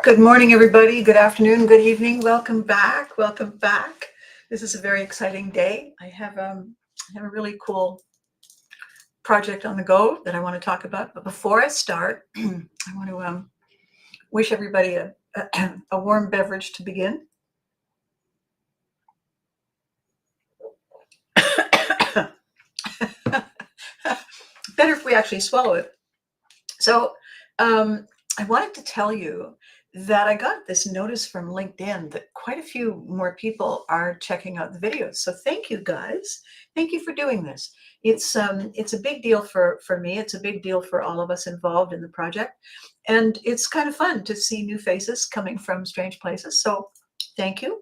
Good morning, everybody. Good afternoon, good evening. Welcome back. Welcome back. This is a very exciting day. I have a really cool project on the go that I want to talk about. But before I start, I want to wish everybody a warm beverage to begin. Better if we actually swallow it. So, I wanted to tell you that I got this notice from LinkedIn that quite a few more people are checking out the videos. So thank you guys. Thank you for doing this. It's a big deal for me. It's a big deal for all of us involved in the project, and it's kind of fun to see new faces coming from strange places. So thank you.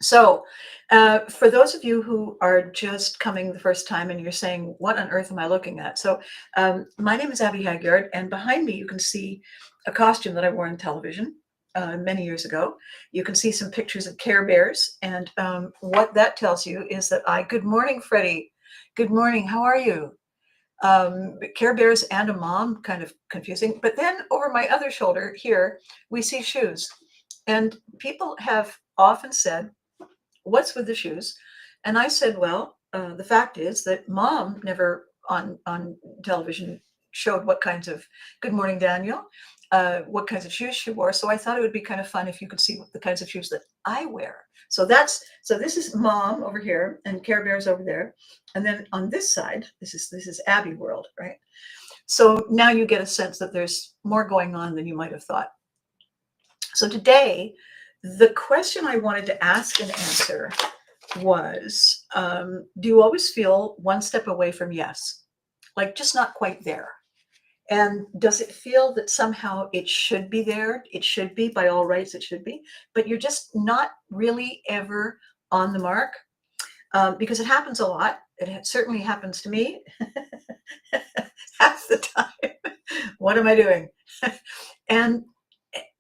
So, for those of you who are just coming the first time and you're saying, what on earth am I looking at? So, my name is Abby Hagyard, and behind me you can see a costume that I wore on television many years ago. You can see some pictures of Care Bears, and what that tells you is that good morning, Freddie. Good morning, how are you? Care Bears and a mom, kind of confusing. But then over my other shoulder here, we see shoes. And people have often said, what's with the shoes? And I said, well, the fact is that mom never on television showed what kinds of, good morning, Daniel, what kinds of shoes she wore. So I thought it would be kind of fun if you could see what the kinds of shoes that I wear. So this is mom over here and Care Bears over there. And then on this side, this is Abby world, right? So now you get a sense that there's more going on than you might have thought. So today, the question I wanted to ask and answer was, do you always feel one step away from yes? Like just not quite there? And does it feel that somehow it should be there? It should be, by all rights, it should be, but you're just not really ever on the mark? Because it happens a lot. It certainly happens to me half the time. What am I doing? and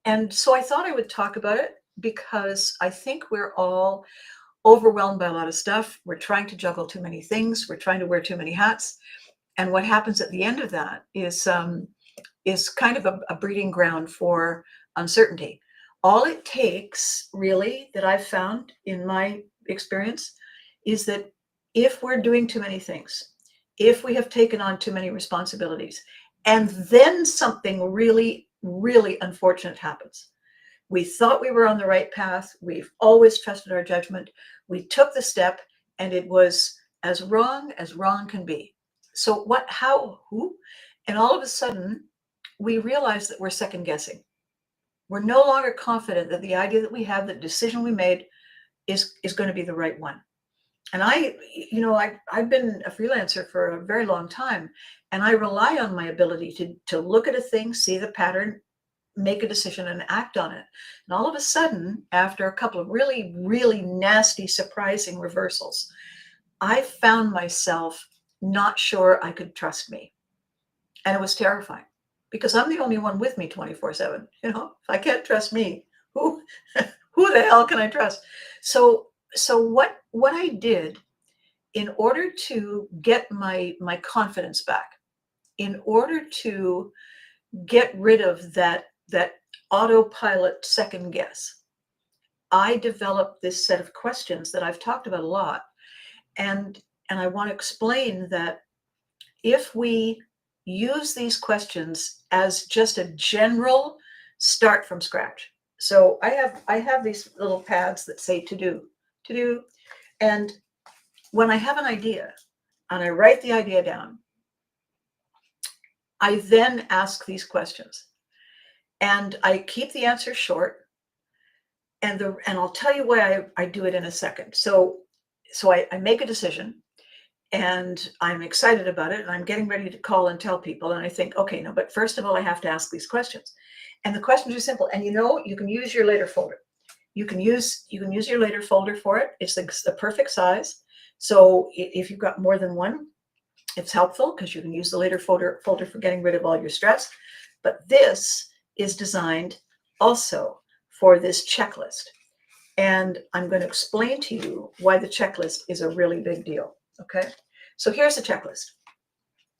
and so I thought I would talk about it because I think we're all overwhelmed by a lot of stuff. We're trying to juggle too many things. We're trying to wear too many hats. And what happens at the end of that is kind of a breeding ground for uncertainty. All it takes, really, that I've found in my experience, is that if we're doing too many things, if we have taken on too many responsibilities, and then something really, really unfortunate happens. We thought we were on the right path. We've always trusted our judgment. We took the step, and it was as wrong can be. So what, how, who? And all of a sudden, we realize that we're second guessing. We're no longer confident that the idea that we have, the decision we made, is going to be the right one. And I've been a freelancer for a very long time, and I rely on my ability to look at a thing, see the pattern, make a decision, and act on it. And all of a sudden, after a couple of really, really nasty, surprising reversals, I found myself not sure I could trust me. And it was terrifying because I'm the only one with me 24/7. If I can't trust me, who who the hell can I trust? So what I did in order to get my confidence back, in order to get rid of that autopilot second guess, I developed this set of questions that I've talked about a lot. And I want to explain that if we use these questions as just a general start from scratch. So I have these little pads that say to do. And when I have an idea and I write the idea down, I then ask these questions. And I keep the answer short. And I'll tell you why I do it in a second. So I make a decision and I'm excited about it and I'm getting ready to call and tell people. And I think, okay, no, but first of all, I have to ask these questions. And the questions are simple. And you can use your later folder. You can use your later folder for it. It's the perfect size. So if you've got more than one, it's helpful because you can use the later folder for getting rid of all your stress. But this is designed also for this checklist. And I'm going to explain to you why the checklist is a really big deal. Okay, so here's the checklist.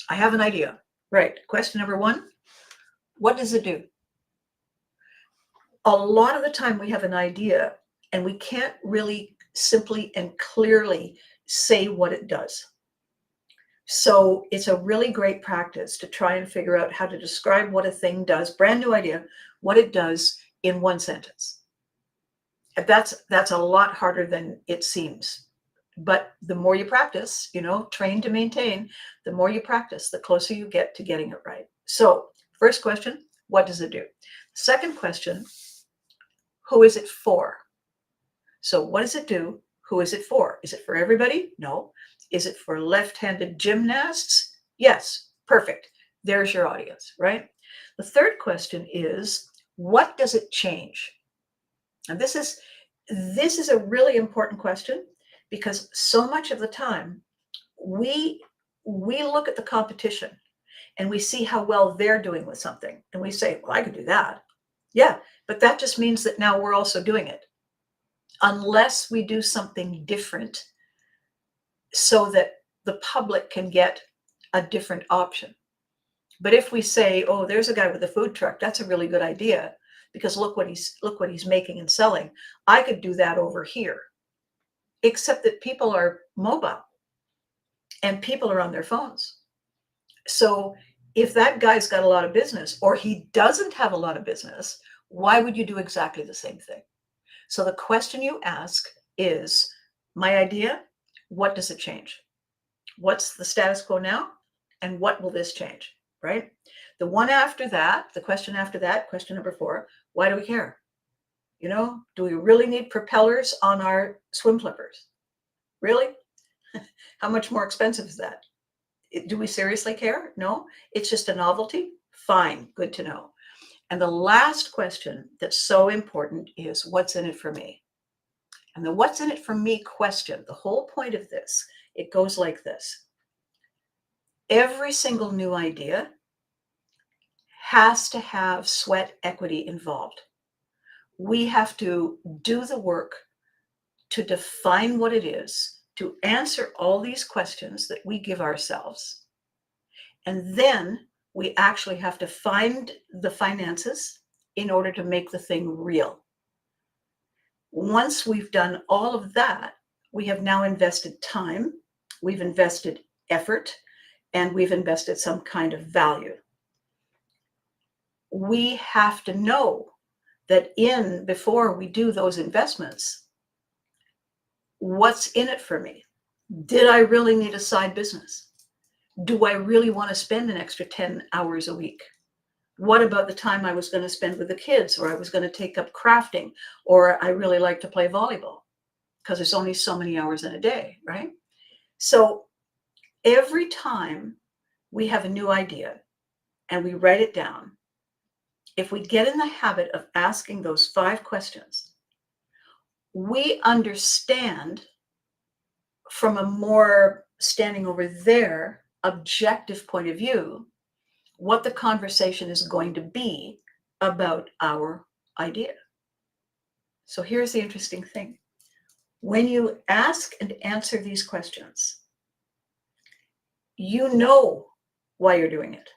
I have an idea. Right. Question number one, what does it do? a lot of the time we have an idea and we can't really simply and clearly say what it does. So it's a really great practice to try and figure out how to describe what a thing does, brand new idea, what it does in one sentence. And that's a lot harder than it seems. But the more you practice, train to maintain, the more you practice, the closer you get to getting it right. So first question, what does it do? Second question, who is it for? So what does it do? Who is it for? Is it for everybody? No. Is it for left-handed gymnasts? Yes. Perfect. There's your audience, right? The third question is, what does it change? And this is a really important question, because so much of the time we look at the competition and we see how well they're doing with something and we say, well, I could do that. Yeah, but that just means that now we're also doing it, unless we do something different so that the public can get a different option. But if we say, oh, there's a guy with a food truck, that's a really good idea, because look what he's making and selling. I could do that over here. Except that people are mobile and people are on their phones. So if that guy's got a lot of business, or he doesn't have a lot of business, why would you do exactly the same thing? So the question you ask is, my idea, what does it change? What's the status quo now? And what will this change, right? The one after that, the question after that, question number 4, why do we care? Do we really need propellers on our swim flippers? Really? How much more expensive is that? Do we seriously care? No, it's just a novelty. Fine, good to know. And the last question that's so important is, what's in it for me? And the what's in it for me question, the whole point of this, it goes like this. Every single new idea has to have sweat equity involved. We have to do the work to define what it is, to answer all these questions that we give ourselves. And then we actually have to find the finances in order to make the thing real. Once we've done all of that, we have now invested time, we've invested effort, and we've invested some kind of value. We have to know that before we do those investments, what's in it for me? Did I really need a side business? Do I really want to spend an extra 10 hours a week? What about the time I was going to spend with the kids, or I was going to take up crafting, or I really like to play volleyball? Because there's only so many hours in a day, right? So every time we have a new idea and we write it down, if we get in the habit of asking those 5 questions, we understand from a more standing over there objective point of view what the conversation is going to be about our idea. So here's the interesting thing. When you ask and answer these questions, you know why you're doing it.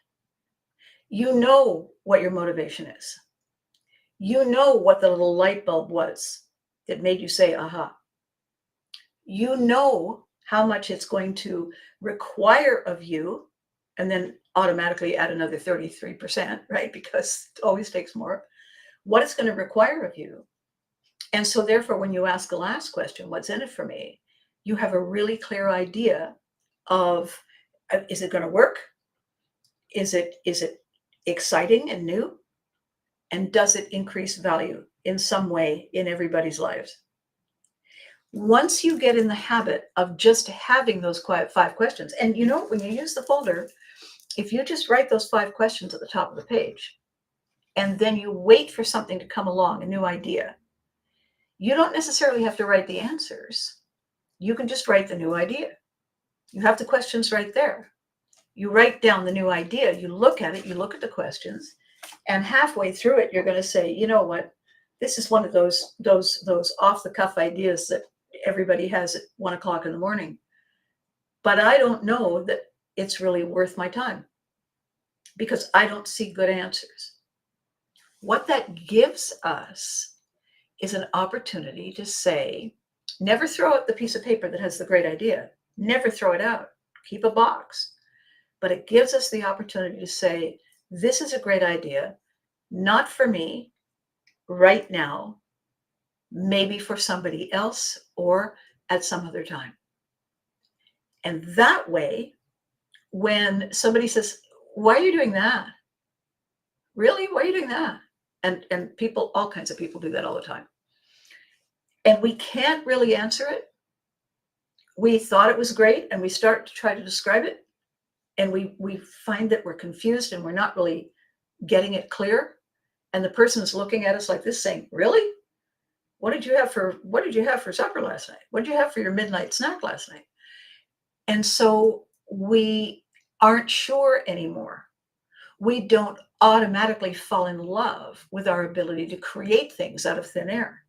You know what your motivation is. You know what the little light bulb was that made you say, aha. You know how much it's going to require of you, and then automatically add another 33%, right? Because it always takes more. What it's going to require of you. And so therefore, when you ask the last question, what's in it for me? You have a really clear idea of, is it going to work? Is it exciting and new? And does it increase value in some way in everybody's lives? Once you get in the habit of just having those 5 questions, and when you use the folder, if you just write those 5 questions at the top of the page, and then you wait for something to come along, a new idea, you don't necessarily have to write the answers. You can just write the new idea. You have the questions right there. You write down the new idea, you look at it, you look at the questions, and halfway through it, you're going to say, you know what? This is one of those off-the-cuff ideas that everybody has at 1 o'clock in the morning. But I don't know that it's really worth my time, because I don't see good answers. What that gives us is an opportunity to say, never throw out the piece of paper that has the great idea. Never throw it out. Keep a box. But it gives us the opportunity to say, this is a great idea, not for me right now, maybe for somebody else or at some other time. And that way, when somebody says, why are you doing that? Really? Why are you doing that? And people, all kinds of people do that all the time. And we can't really answer it. We thought it was great and we start to try to describe it. And we find that we're confused and we're not really getting it clear. And the person is looking at us like this saying, really? What did you have for supper last night? What did you have for your midnight snack last night? And so we aren't sure anymore. We don't automatically fall in love with our ability to create things out of thin air.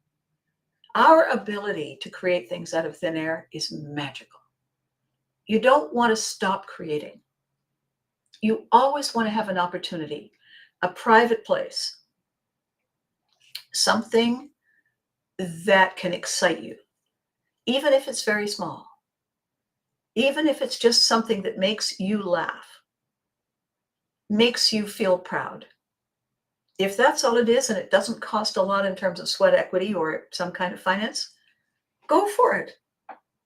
Our ability to create things out of thin air is magical. You don't want to stop creating. You always want to have an opportunity, a private place, something that can excite you, even if it's very small, even if it's just something that makes you laugh, makes you feel proud. If that's all it is and it doesn't cost a lot in terms of sweat equity or some kind of finance, go for it.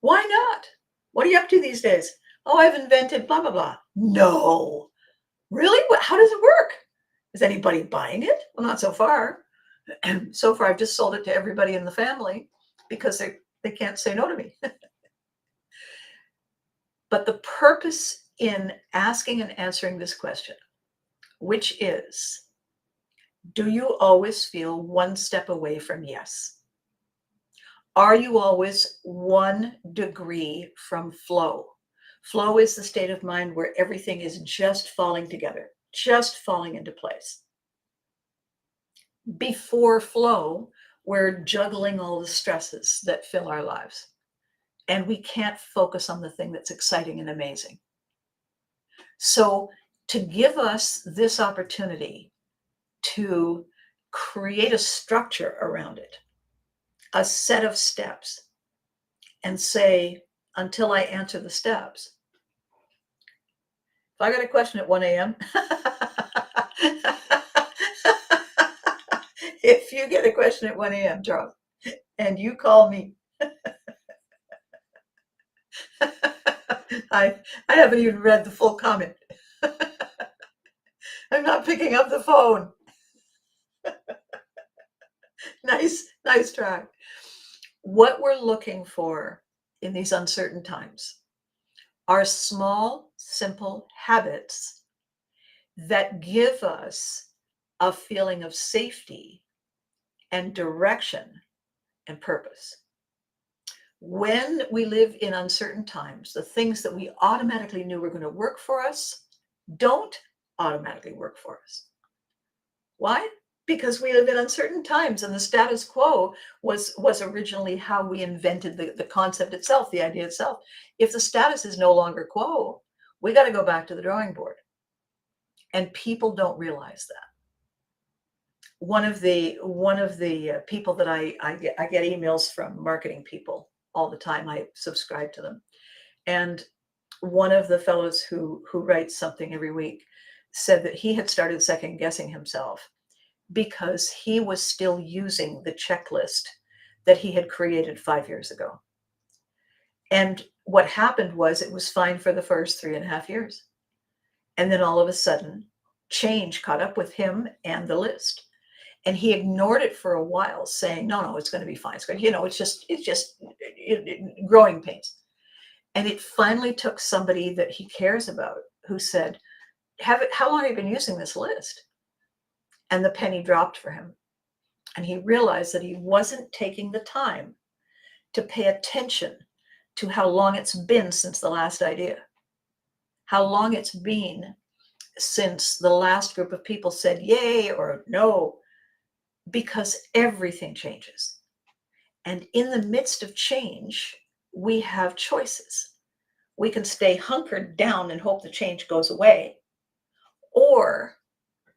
Why not? What are you up to these days? Oh, I've invented blah, blah, blah. No. Really? How does it work? Is anybody buying it? Well, not so far. So far, I've just sold it to everybody in the family because they can't say no to me. But the purpose in asking and answering this question, which is, do you always feel one step away from yes? Are you always 1 degree from flow? Flow is the state of mind where everything is just falling together, just falling into place. Before flow, we're juggling all the stresses that fill our lives. And we can't focus on the thing that's exciting and amazing. So to give us this opportunity to create a structure around it, a set of steps, and say, until I answer the steps. If I got a question at 1 a.m., if you get a question at 1 a.m., Charles, and you call me, I haven't even read the full comment. I'm not picking up the phone. Nice try. What we're looking for in these uncertain times are small, simple habits that give us a feeling of safety and direction and purpose. When we live in uncertain times, the things that we automatically knew were going to work for us don't automatically work for us. Why? Because we live in uncertain times and the status quo was originally how we invented the concept itself, the idea itself. If the status is no longer quo, we got to go back to the drawing board. And people don't realize that. One of the people that I get emails from, marketing people all the time. I subscribe to them. And one of the fellows who writes something every week said that he had started second guessing himself because he was still using the checklist that he had created 5 years ago. And what happened was it was fine for the first 3.5 years. And then all of a sudden, change caught up with him and the list. And he ignored it for a while, saying, no, it's going to be fine. It's going to, it's just growing pains. And it finally took somebody that he cares about who said, how long have you been using this list? And the penny dropped for him. And he realized that he wasn't taking the time to pay attention to how long it's been since the last idea, how long it's been since the last group of people said yay or no, because everything changes. And in the midst of change, we have choices. We can stay hunkered down and hope the change goes away, or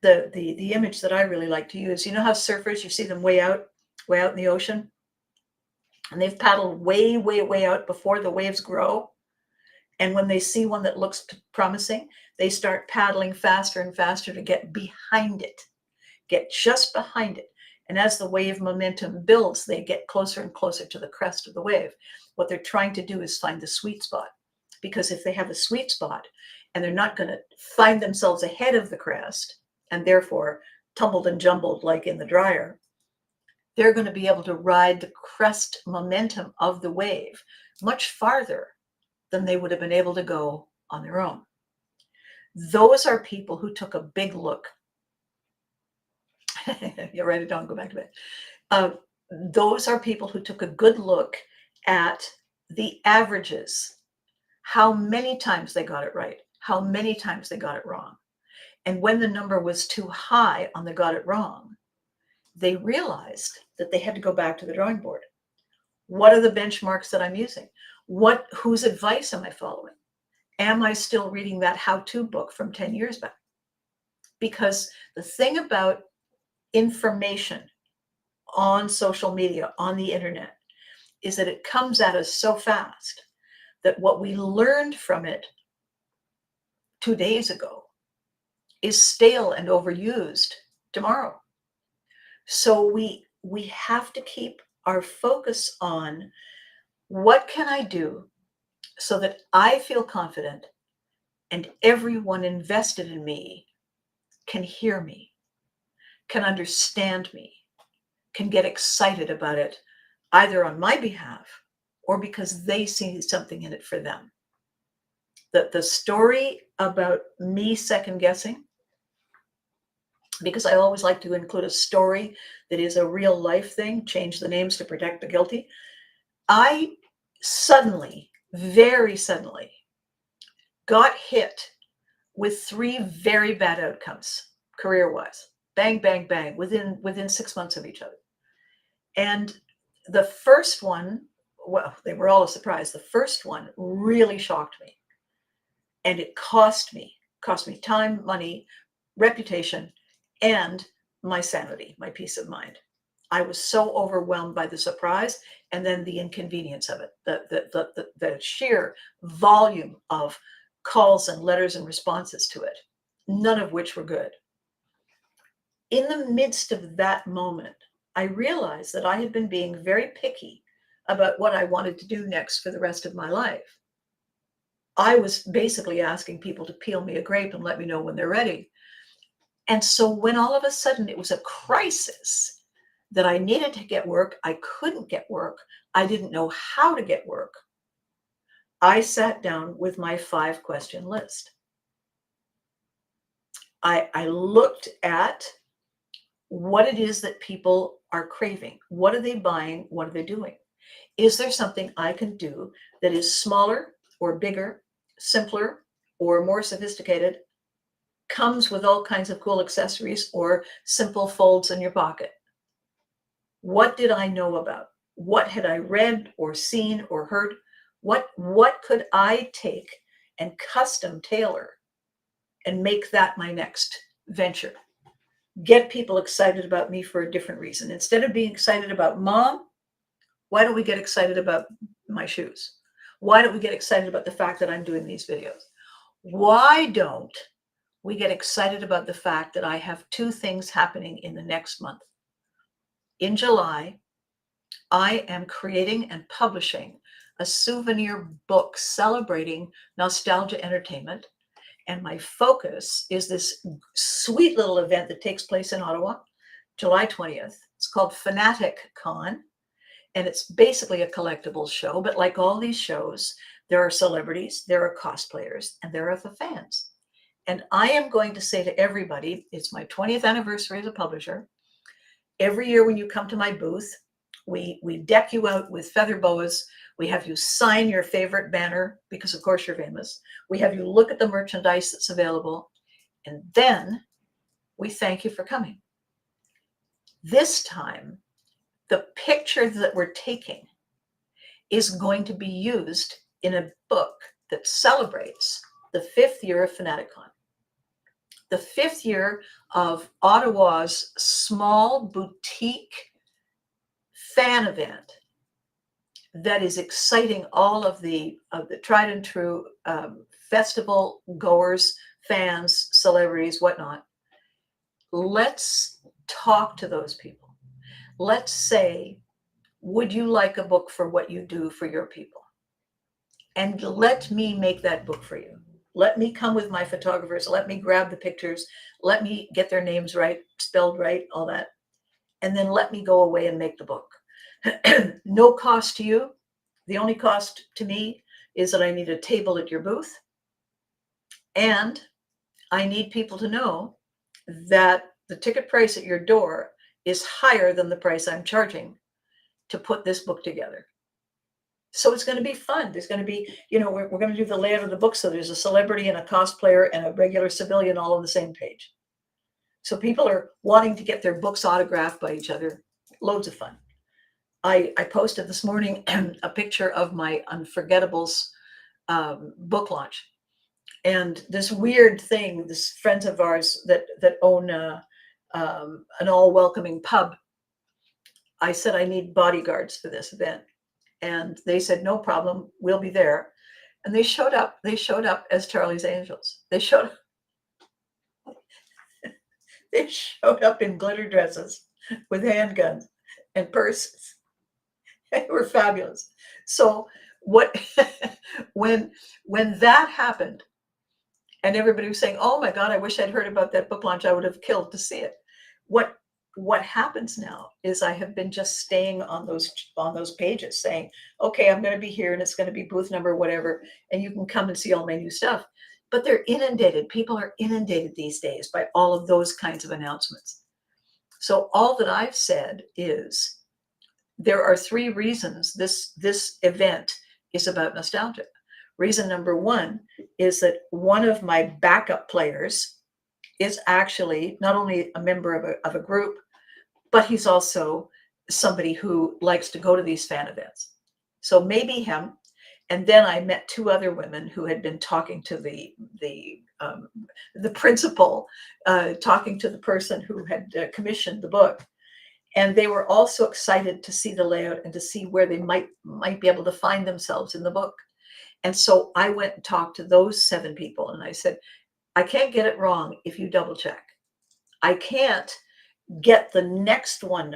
the image that I really like to use, you know how surfers, you see them way out in the ocean, and they've paddled way, way, way out before the waves grow. And when they see one that looks promising, they start paddling faster and faster to get behind it, get just behind it. And as the wave momentum builds, they get closer and closer to the crest of the wave. What they're trying to do is find the sweet spot. Because if they have a sweet spot and they're not going to find themselves ahead of the crest and therefore tumbled and jumbled like in the dryer, they're going to be able to ride the crest momentum of the wave much farther than they would have been able to go on their own. Those are people who took a big look. You write it down, go back to bed. Those are people who took a good look at the averages, how many times they got it right, how many times they got it wrong. And when the number was too high on the got it wrong, they realized that they had to go back to the drawing board. What are the benchmarks that I'm using? Whose advice am I following? Am I still reading that how-to book from 10 years back? Because the thing about information on social media, on the internet, is that it comes at us so fast that what we learned from it 2 days ago is stale and overused tomorrow. So we have to keep our focus on what can I do so that I feel confident and everyone invested in me can hear me, can understand me, can get excited about it, either on my behalf or because they see something in it for them. The story about me second guessing, because I always like to include a story that is a real life thing, change the names to protect the guilty. I suddenly, very suddenly, got hit with 3 very bad outcomes career-wise. Bang, bang, bang, within 6 months of each other. And the first one, well, they were all a surprise. The first one really shocked me. And it cost me time, money, reputation, and my sanity, my peace of mind. I was so overwhelmed by the surprise and then the inconvenience of it, the sheer volume of calls and letters and responses to it, none of which were good. In the midst of that moment, I realized that I had been being very picky about what I wanted to do next for the rest of my life. I was basically asking people to peel me a grape and let me know when they're ready. And so when all of a sudden it was a crisis that I needed to get work, I couldn't get work, I didn't know how to get work, I sat down with my 5-question list. I looked at what it is that people are craving. What are they buying? What are they doing? Is there something I can do that is smaller or bigger, simpler or more sophisticated, comes with all kinds of cool accessories or simple folds in your pocket? What did I know about? What had I read or seen or heard? What could I take and custom tailor and make that my next venture? Get people excited about me for a different reason. Instead of being excited about Mom, why don't we get excited about my shoes? Why don't we get excited about the fact that I'm doing these videos? Why don't we get excited about the fact that I have 2 things happening in the next month? In July, I am creating and publishing a souvenir book celebrating nostalgia entertainment. And my focus is this sweet little event that takes place in Ottawa, July 20th. It's called Fanatic Con. And it's basically a collectibles show. But like all these shows, there are celebrities, there are cosplayers, and there are the fans. And I am going to say to everybody, it's my 20th anniversary as a publisher. Every year when you come to my booth, we deck you out with feather boas. We have you sign your favorite banner because, of course, you're famous. We have you look at the merchandise that's available. And then we thank you for coming. This time, the picture that we're taking is going to be used in a book that celebrates the 5th year of FanaticCon. the 5th year of Ottawa's small boutique fan event that is exciting all of the tried and true festival goers, fans, celebrities, whatnot. Let's talk to those people. Let's say, would you like a book for what you do for your people? And let me make that book for you. Let me come with my photographers. Let me grab the pictures. Let me get their names right, spelled right, all that. And then let me go away and make the book. No cost to you. The only cost to me is that I need a table at your booth. And I need people to know that the ticket price at your door is higher than the price I'm charging to put this book together. So it's going to be fun. There's going to be, we're going to do the layout of the book. So there's a celebrity and a cosplayer and a regular civilian all on the same page. So people are wanting to get their books autographed by each other. Loads of fun. I posted this morning a picture of my Unforgettables book launch. And this weird thing, this friends of ours that own an all welcoming pub, I said, I need bodyguards for this event. And they said, no problem, we'll be there. And they showed up as Charlie's Angels. They showed up in glitter dresses with handguns and purses. They were fabulous. So what when that happened, and everybody was saying, oh my God, I wish I'd heard about that book launch. I would have killed to see it. What happens now is I have been just staying on those pages saying, okay, I'm going to be here and it's going to be booth number whatever, and you can come and see all my new stuff. But they're inundated. People are inundated these days by all of those kinds of announcements. So all that I've said is there are 3 reasons this event is about nostalgia. Reason number 1 is that one of my backup players is actually not only a member of a group, but he's also somebody who likes to go to these fan events. So maybe him. And then I met 2 other women who had been talking to the principal, talking to the person who had commissioned the book. And they were also excited to see the layout and to see where they might be able to find themselves in the book. And so I went and talked to those 7 people and I said, I can't get it wrong if you double check. I can't get the next one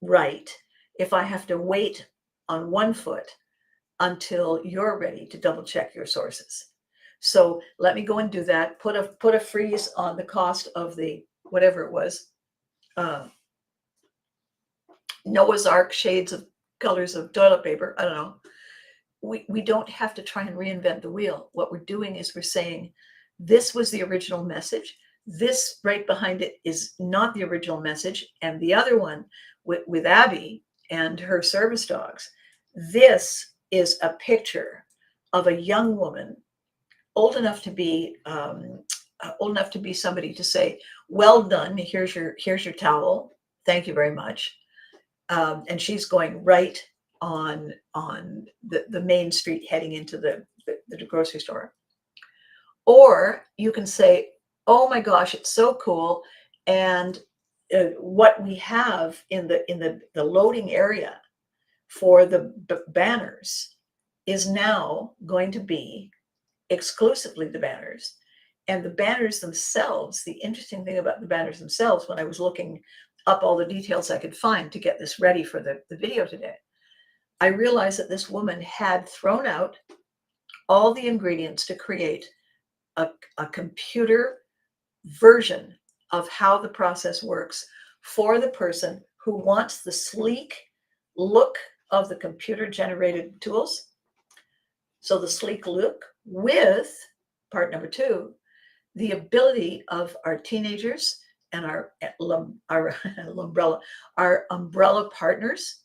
right if I have to wait on one foot until you're ready to double check your sources. So let me go and do that. Put a freeze on the cost of the whatever it was, Noah's Ark shades of colors of toilet paper. I don't know. We don't have to try and reinvent the wheel. What we're doing is we're saying, this was the original message. This right behind it is not the original message. And the other one with Abby and her service dogs, this is a picture of a young woman old enough to be somebody to say, well done, here's your towel. Thank you very much. And she's going right on the main street heading into the grocery store. Or you can say, oh my gosh, it's so cool. And what we have in the loading area for the banners is now going to be exclusively the banners. And the banners themselves, the interesting thing about the banners themselves, when I was looking up all the details I could find to get this ready for the video today, I realized that this woman had thrown out all the ingredients to create a computer version of how the process works for the person who wants the sleek look of the computer generated tools. So the sleek look with part number 2, the ability of our teenagers and our umbrella partners,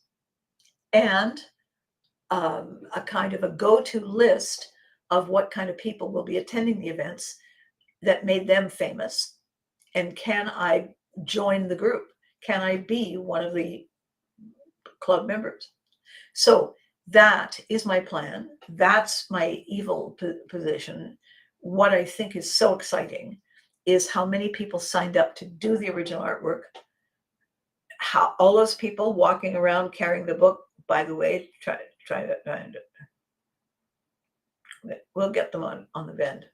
and a kind of a go-to list of what kind of people will be attending the events that made them famous. And can I join the group? Can I be one of the club members? So that is my plan. That's my evil position. What I think is so exciting is how many people signed up to do the original artwork. How all those people walking around carrying the book, by the way, try to find it. We'll get them on the bend.